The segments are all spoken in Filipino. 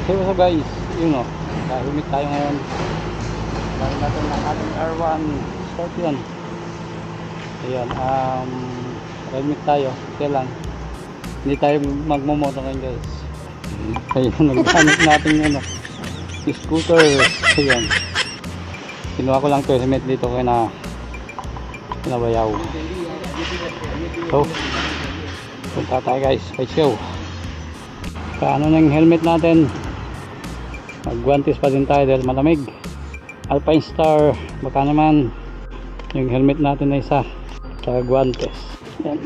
So guys, yun o, kahimik tayo ngayon. Dahil natin ng ating R1 Scorpion. Ayan, kahimik tayo, okay lang. Hindi tayo magmumoto ngayon guys. Ayan, nagkamit natin ano, scooter. Ayan, kinuha ko lang ito helmet dito kaya na pinabayaw. So, punta tayo guys, kay show. Paano na yung helmet natin? Magguantes pa din tayo dahil malamig. Alpine Star, baka naman yung helmet natin na isa sa guantes. Yan.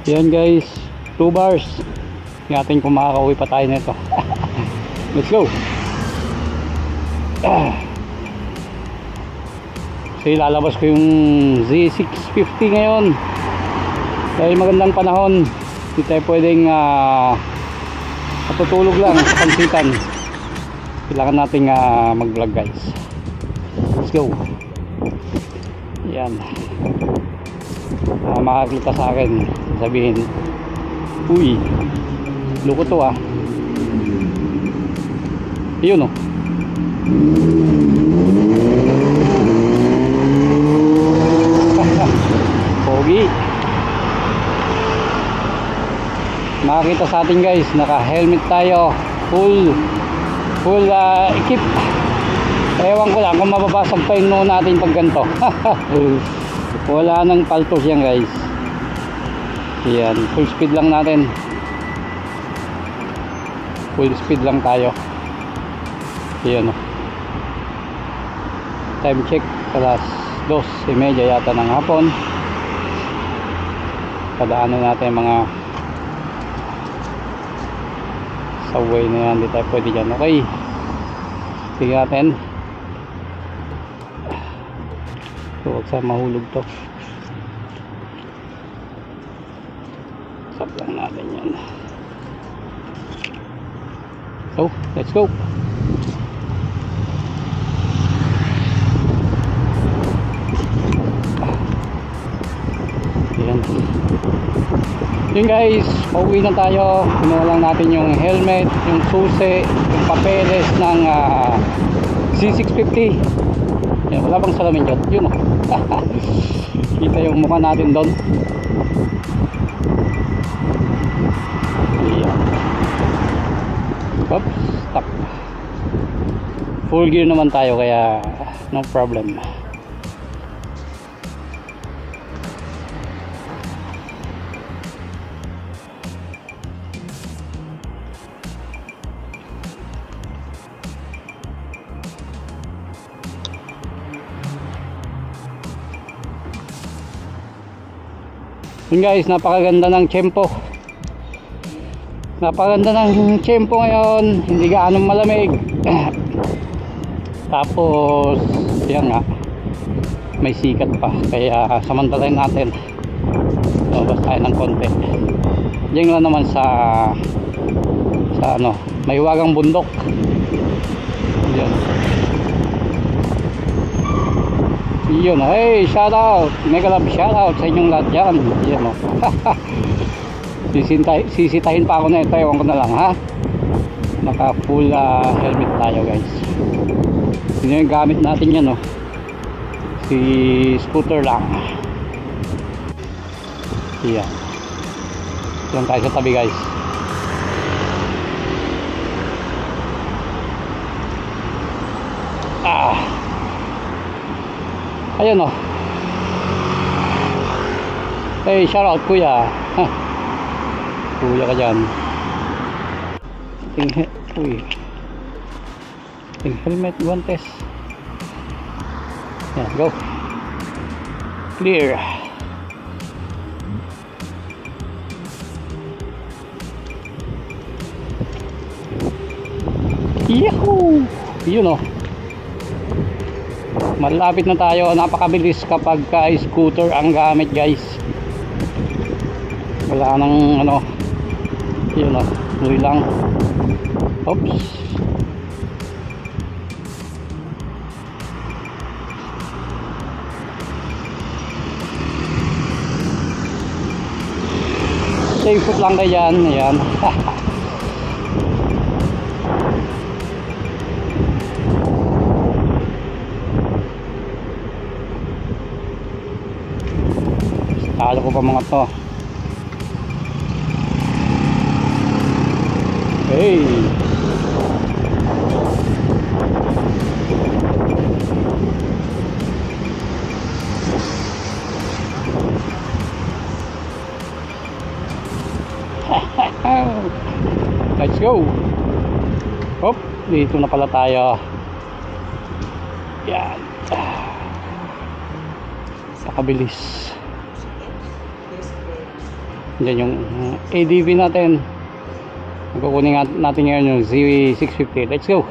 Yan guys, 2 bars. Ngatin kung makakauwi pa tayo nito. Let's go. So ilalabas ko yung Z650 ngayon dahil magandang panahon. Hindi tayo pwedeng matutulog lang sa pansitan. Kailangan nating mag vlog guys. Let's go. Yan, makakita sa akin sabihin, uy, loko to yun o. Pogi. Makakita sa atin guys, naka helmet tayo, full equip. Ewan ko lang kung mababasag pa yung noo natin pag ganito. Wala nang paltos yan guys. Yan, full speed lang natin. Full speed lang tayo. Yan o. Time check, alas 2:30 yata ng hapon. Padaanan natin mga subway na yan, di tayo pwede dyan. Okay, tingnan natin. So huwag sa mahulog to. Sap lang natin yan. So let's go. Yan. Yun guys, pauwi na tayo. Kinuha lang natin yung helmet, yung susi, yung papeles ng C650. Yan, wala bang salamin dyan? Yun o. Kita yung mukha natin doon. Yan. Oops, stuck. Full gear naman tayo kaya no problem. Yun guys, napakaganda ng tiyempo. Napakaganda ng tiyempo ngayon. Hindi gaanong malamig. Tapos yan nga, may sikat pa. Kaya samantalahin natin. Labas tayo ng konti. Diyan lang naman sa ano, may huwagang bundok. Yan. Yun, hey, shout out, mega love shout out sa inyong lahat dyan. Yan o. Sisitahin pa ako na ito, ewan ko na lang ha. Naka full helmet tayo guys. Yun yung gamit natin yan o. Si scooter lang. Yan. Yan tayo sa tabi guys. Ayun o. Hey, shout out kuya. Kuya ka dyan. Uy, helmet, guantes. Yan, go. Clear. Yahoo! Yun o. Malapit na tayo. Napakabilis kapag scooter ang gamit guys. Wala nang ano. Yun o, tuloy lang. Oops. Safe foot lang kayo dyan. Ayan. pa mga to. Hey. Let's go. Hop, dito na pala tayo. Yan. Sa kabilis. Diyan yung ADV natin. Kukunin natin ngayon yung Z650. Let's go.